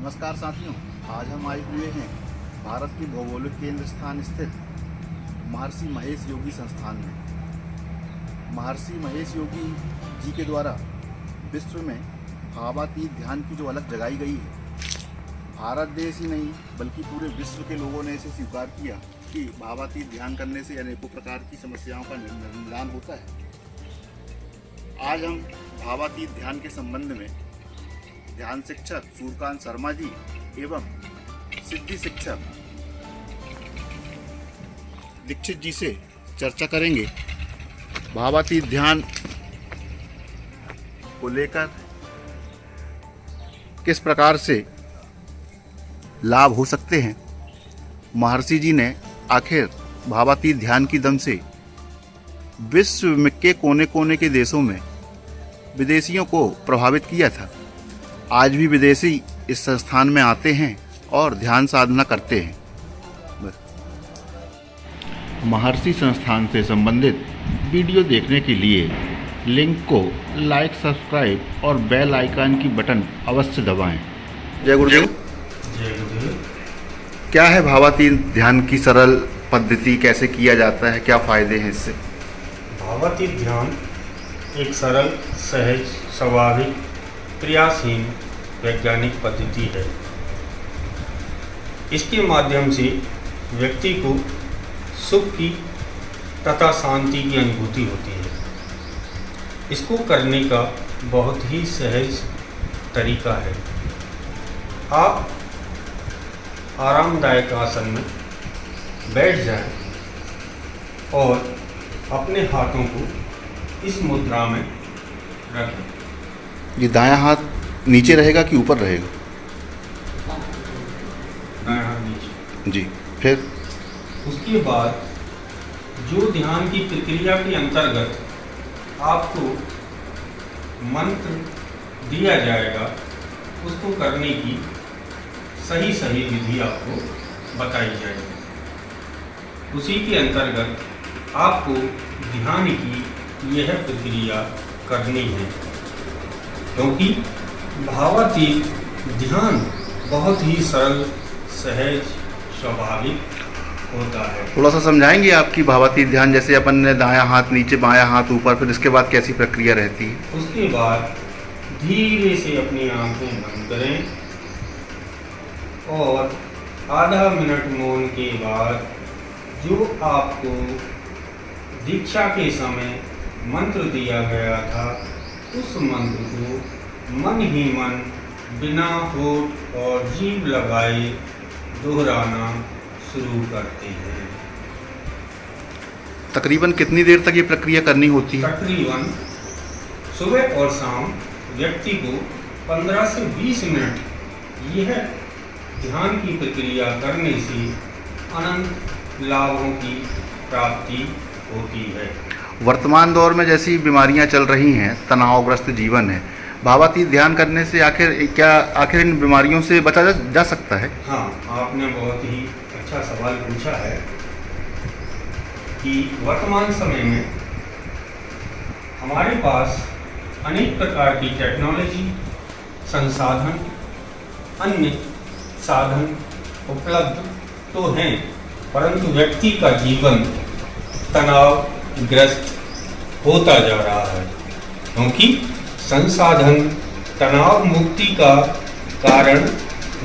नमस्कार साथियों, आज हम आए हुए हैं भारत के भौगोलिक केंद्र स्थान स्थित महर्षि महेश योगी संस्थान में। महर्षि महेश योगी जी के द्वारा विश्व में भावातीत ध्यान की जो अलग जगाई गई है, भारत देश ही नहीं बल्कि पूरे विश्व के लोगों ने इसे स्वीकार किया कि भावातीत ध्यान करने से अनेकों प्रकार की समस्याओं का निदान होता है। आज हम भावातीत ध्यान के संबंध में ध्यान शिक्षक सूर्यकांत शर्मा जी एवं सिद्धि शिक्षक दीक्षित जी से चर्चा करेंगे। भावातीत ध्यान को लेकर किस प्रकार से लाभ हो सकते हैं, महर्षि जी ने आखिर भावातीत ध्यान की दम से विश्व के कोने कोने के देशों में विदेशियों को प्रभावित किया था। आज भी विदेशी इस संस्थान में आते हैं और ध्यान साधना करते हैं। महर्षि संस्थान से संबंधित वीडियो देखने के लिए लिंक को लाइक, सब्सक्राइब और बेल आइकन की बटन अवश्य दबाएं। जय गुरुदेव। जय गुरुदेव। क्या है भावातीत ध्यान की सरल पद्धति, कैसे किया जाता है, क्या फायदे हैं इससे? भावातीत ध्यान एक सरल, सहज, स्वाभाविक, प्रयासहीन वैज्ञानिक पद्धति है। इसके माध्यम से व्यक्ति को सुख की तथा शांति की अनुभूति होती है। इसको करने का बहुत ही सहज तरीका है। आप आरामदायक आसन में बैठ जाएं और अपने हाथों को इस मुद्रा में रखें। ये दायां हाथ नीचे रहेगा कि ऊपर रहेगा? दायां हाथ नीचे। जी। फिर उसके बाद जो ध्यान की प्रक्रिया के अंतर्गत आपको मंत्र दिया जाएगा, उसको करने की सही सही विधि आपको बताई जाएगी। उसी के अंतर्गत आपको ध्यान की यह प्रक्रिया करनी है, क्योंकि भावातीत ध्यान बहुत ही सरल, सहज, स्वाभाविक होता है। थोड़ा सा समझाएंगे आपकी भावातीत ध्यान, जैसे अपन ने दायां हाथ नीचे, बायां हाथ ऊपर, फिर इसके बाद कैसी प्रक्रिया रहती है? उसके बाद धीरे से अपनी आंखें बंद करें और आधा मिनट मौन के बाद जो आपको दीक्षा के समय मंत्र दिया गया था, उस मंत्र को मन ही मन बिना होठ और जीभ लगाए दोहराना शुरू करते हैं। तकरीबन कितनी देर तक ये प्रक्रिया करनी होती है? तकरीबन सुबह और शाम व्यक्ति को 15 से 20 मिनट यह ध्यान की प्रक्रिया करने से अनंत लाभों की प्राप्ति होती है। वर्तमान दौर में जैसी बीमारियां चल रही हैं, तनावग्रस्त जीवन है, भावातीत ध्यान करने से आखिर इन बीमारियों से बचा जा सकता है? हाँ, आपने बहुत ही अच्छा सवाल पूछा है कि वर्तमान समय में हमारे पास अनेक प्रकार की टेक्नोलॉजी, संसाधन, अन्य साधन उपलब्ध तो हैं, परंतु व्यक्ति का जीवन तनावग्रस्त होता जा रहा है, क्योंकि संसाधन तनाव मुक्ति का कारण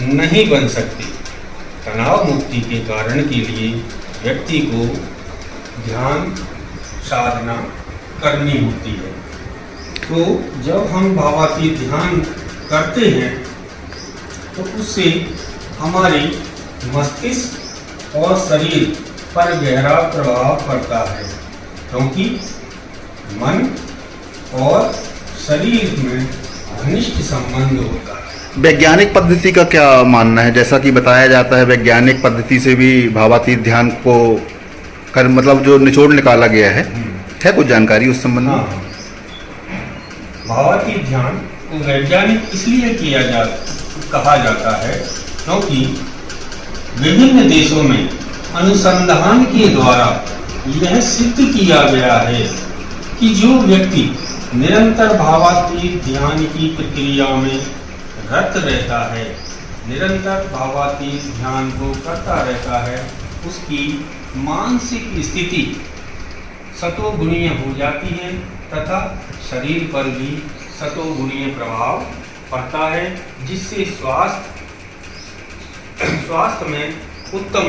नहीं बन सकते। तनाव मुक्ति के कारण के लिए व्यक्ति को ध्यान साधना करनी होती है। तो जब हम भावातीत ध्यान करते हैं तो उससे हमारे मस्तिष्क और शरीर पर गहरा प्रभाव पड़ता है, क्योंकि मन और शरीर में घनिष्ठ संबंध होता है। वैज्ञानिक पद्धति का क्या मानना है? जैसा कि बताया जाता है वैज्ञानिक पद्धति से भी भावातीत ध्यान को मतलब जो निचोड़ निकाला गया है कुछ जानकारी उस संबंध में? हाँ, भावातीत ध्यान को वैज्ञानिक इसलिए कहा जाता है क्योंकि विभिन्न देशों में अनुसंधान के द्वारा यह सिद्ध किया गया है कि जो व्यक्ति निरंतर भावातीत ध्यान की प्रक्रिया में रत रहता है, निरंतर भावातीत ध्यान को करता रहता है, उसकी मानसिक स्थिति सतोगुणीय हो जाती है तथा शरीर पर भी सतोगुणीय प्रभाव पड़ता है, जिससे स्वास्थ्य में उत्तम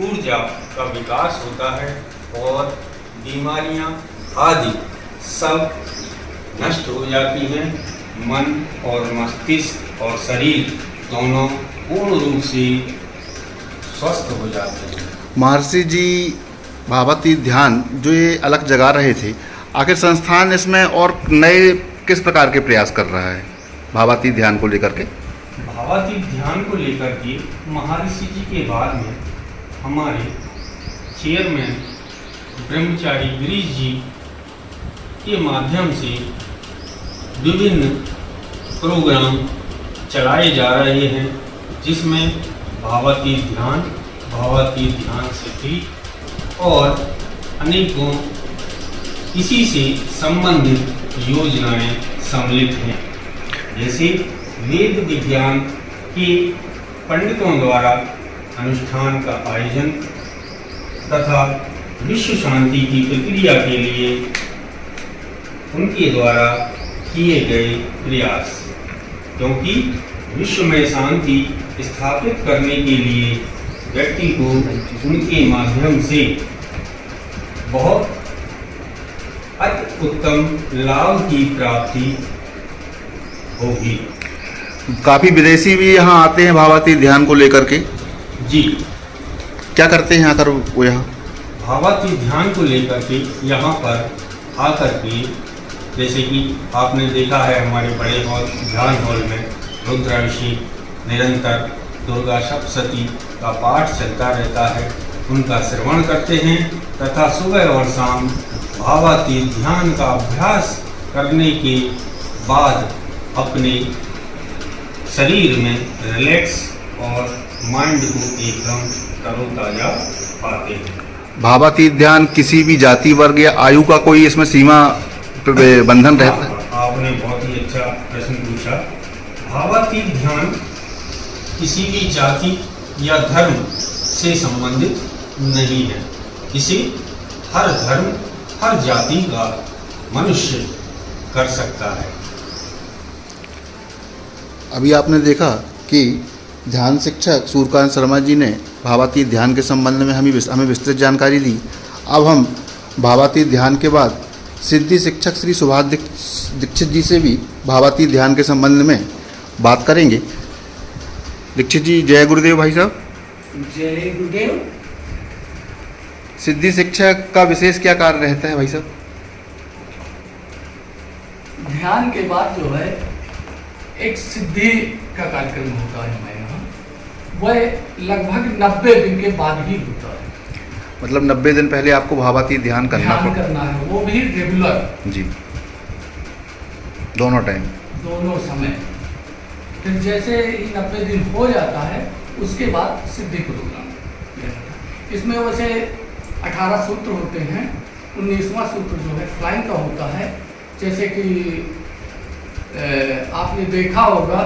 ऊर्जा का विकास होता है और बीमारियां आदि सब नष्ट हो जाती हैं। मन और मस्तिष्क और शरीर दोनों पूर्ण रूप से स्वस्थ हो जाते हैं। महर्षि जी भावातीत ध्यान जो ये अलग जगा रहे थे, आखिर संस्थान इसमें और नए किस प्रकार के प्रयास कर रहा है भावातीत ध्यान को लेकर के? भावातीत ध्यान को लेकर के महर्षि जी के बाद में हमारे चेयरमैन ब्रह्मचारी गिरीश जी के माध्यम से विभिन्न प्रोग्राम चलाए जा रहे हैं, जिसमें भावातीत ध्यान सिद्धि और अनेकों इसी से संबंधित योजनाएं सम्मिलित हैं। जैसे वेद विज्ञान के पंडितों द्वारा अनुष्ठान का आयोजन तथा विश्व शांति की प्रक्रिया के लिए उनके द्वारा किए गए प्रयास, क्योंकि विश्व में शांति स्थापित करने के लिए व्यक्ति को उनके माध्यम से बहुत अति उत्तम लाभ की प्राप्ति होगी। काफ़ी विदेशी भी यहाँ आते हैं भावातीत ध्यान को लेकर के। जी, क्या करते हैं आकर वो यहाँ? भावातीत ध्यान को लेकर के यहाँ पर आकर के, जैसे कि आपने देखा है हमारे बड़े हॉल ध्यान हॉल में रुद्राभिषेक निरंतर दुर्गा सप्तशती का पाठ चलता रहता है, उनका श्रवण करते हैं तथा सुबह और शाम भावातीत ध्यान का अभ्यास करने के बाद अपने शरीर में रिलैक्स और माइंड को एकदम तरोताजा पाते हैं। भावातीत ध्यान किसी भी जाति वर्ग या आयु का कोई इसमें सीमा बंधन रहता है? आपने बहुत ही अच्छा प्रश्न पूछा। भावातीत ध्यान किसी भी जाति या धर्म से संबंधित नहीं है। इसे हर धर्म हर जाति का मनुष्य कर सकता है। अभी आपने देखा कि ध्यान शिक्षक सूर्यकांत शर्मा जी ने भावातीत ध्यान के संबंध में हमें विस्तृत जानकारी दी। अब हम भावातीत ध्यान के बाद सिद्धि शिक्षक श्री सुभाष दीक्षित जी से भी भावातीत ध्यान के संबंध में बात करेंगे। दीक्षित जी, जय गुरुदेव भाई साहब। जय गुरुदेव। सिद्धि शिक्षक का विशेष क्या कार्य रहता है भाई साहब? ध्यान के बाद जो है एक सिद्धि का कार्यक्रम होता है हमारे यहाँ, वह लगभग 90 दिन के बाद ही होता है। मतलब 90 दिन पहले आपको भावातीत ध्यान करना है, वो भी रेगुलर। जी, दोनों टाइम, दोनों समय। फिर जैसे ही 90 दिन हो जाता है उसके बाद सिद्धि प्रोग्राम। इसमें वैसे 18 सूत्र होते हैं। 19वां सूत्र जो है फ्लाइंग का होता है। जैसे कि आपने देखा होगा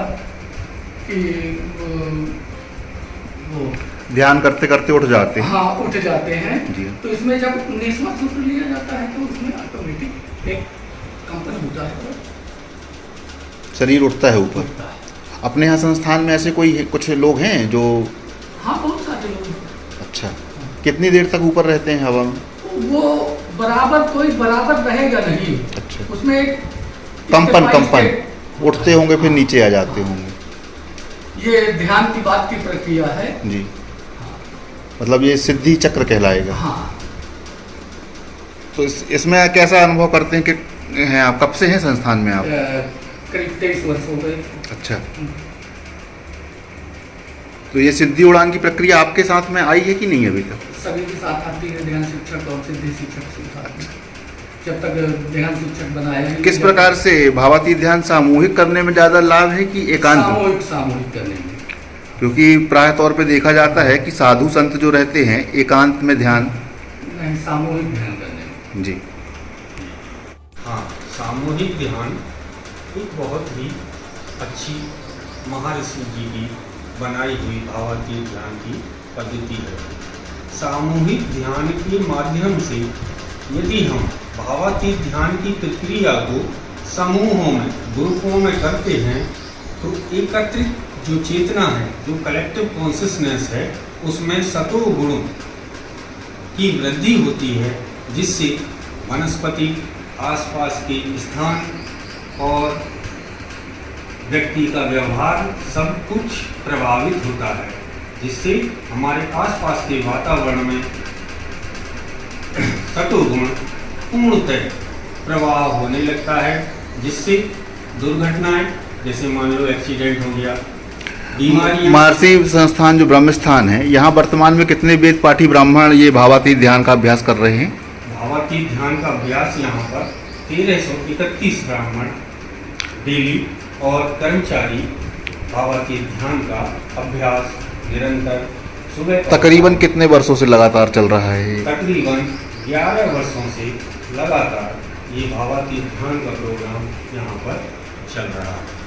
कि वो ध्यान करते करते उठ जाते हैं। हाँ, उठ जाते हैं जी। तो इसमें जब 19वां सूत्र लिया जाता है तो उसमें ऑटोमेटिक एक कंपन होता है, शरीर उठता है ऊपर। अपने यहाँ संस्थान में ऐसे कुछ लोग हैं जो? हाँ, बहुत सारे लोग। अच्छा, कितनी देर तक ऊपर रहते हैं हवा में? वो कोई बराबर रहेगा नहीं। अच्छा, उसमें एक कंपन उठते होंगे फिर नीचे आ जाते होंगे। ये ध्यान की बात की प्रक्रिया है जी। मतलब ये सिद्धि चक्र कहलाएगा। हाँ। तो इसमें कैसा अनुभव करते हैं कि हैं आप? कब से हैं संस्थान में आप? करीब 23 वर्ष हो गए। अच्छा, तो ये सिद्धि उड़ान की प्रक्रिया आपके साथ में आई है कि नहीं अभी तक? सभी के साथ आती है, ध्यान शिक्षक और सिद्धि शिक्षक के साथ। जब तक ध्यान शिक्षक बनाया। किस प्रकार से भावातीत ध्यान सामूहिक करने में ज़्यादा लाभ है कि एकांत? सामूहिक करने में। क्योंकि प्राय तौर पे देखा जाता है कि साधु संत जो रहते हैं एकांत में ध्यान नहीं, सामूहिक ध्यान करने में। जी हाँ, सामूहिक ध्यान एक बहुत ही अच्छी महर्षि जी की बनाई हुई भावातीत ध्यान की पद्धति है। सामूहिक ध्यान के माध्यम से यदि हम भावातीत ध्यान की प्रक्रिया को समूहों में, ग्रुपों में करते हैं तो एकत्रित जो चेतना है, जो कलेक्टिव कॉन्शियसनेस है, उसमें सतो गुणों की वृद्धि होती है, जिससे वनस्पति, आसपास के स्थान और व्यक्ति का व्यवहार सब कुछ प्रभावित होता है, जिससे हमारे आसपास के वातावरण में सतोगुण पूर्णतः प्रवाह होने लगता है, जिससे दुर्घटनाएं, जैसे मान लो एक्सीडेंट हो गया, बीमारियां। महर्षि संस्थान जो ब्रह्म स्थान है, यहाँ वर्तमान में कितने वेद पाठी ब्राह्मण ये भावातीत ध्यान का अभ्यास कर रहे हैं? भावातीत ध्यान का अभ्यास यहाँ पर 1331 ब्राह्मण डेली और कर्मचारी भावातीत ध्यान का अभ्यास निरंतर सुबह तकरीबन कितने वर्षों से लगातार चल रहा है? तकरीबन 11 वर्षों से लगातार ये भावातीत ध्यान का प्रोग्राम यहाँ पर चल रहा है।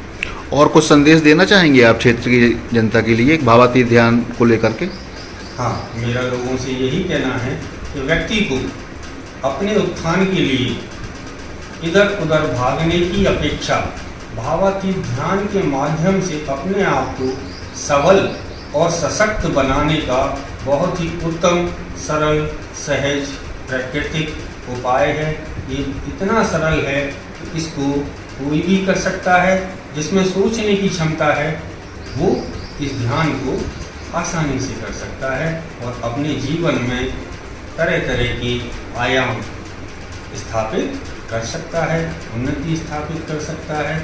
और कुछ संदेश देना चाहेंगे आप क्षेत्र की जनता के लिए भावातीत ध्यान को लेकर के? हाँ, मेरा लोगों से यही कहना है कि व्यक्ति को अपने उत्थान के लिए इधर उधर भागने की अपेक्षा भावातीत ध्यान के माध्यम से अपने आप को सबल और सशक्त बनाने का बहुत ही उत्तम, सरल, सहज, प्राकृतिक उपाय है। ये इतना सरल है कि इसको कोई भी कर सकता है। जिसमें सोचने की क्षमता है वो इस ध्यान को आसानी से कर सकता है और अपने जीवन में तरह तरह के आयाम स्थापित कर सकता है, उन्नति स्थापित कर सकता है।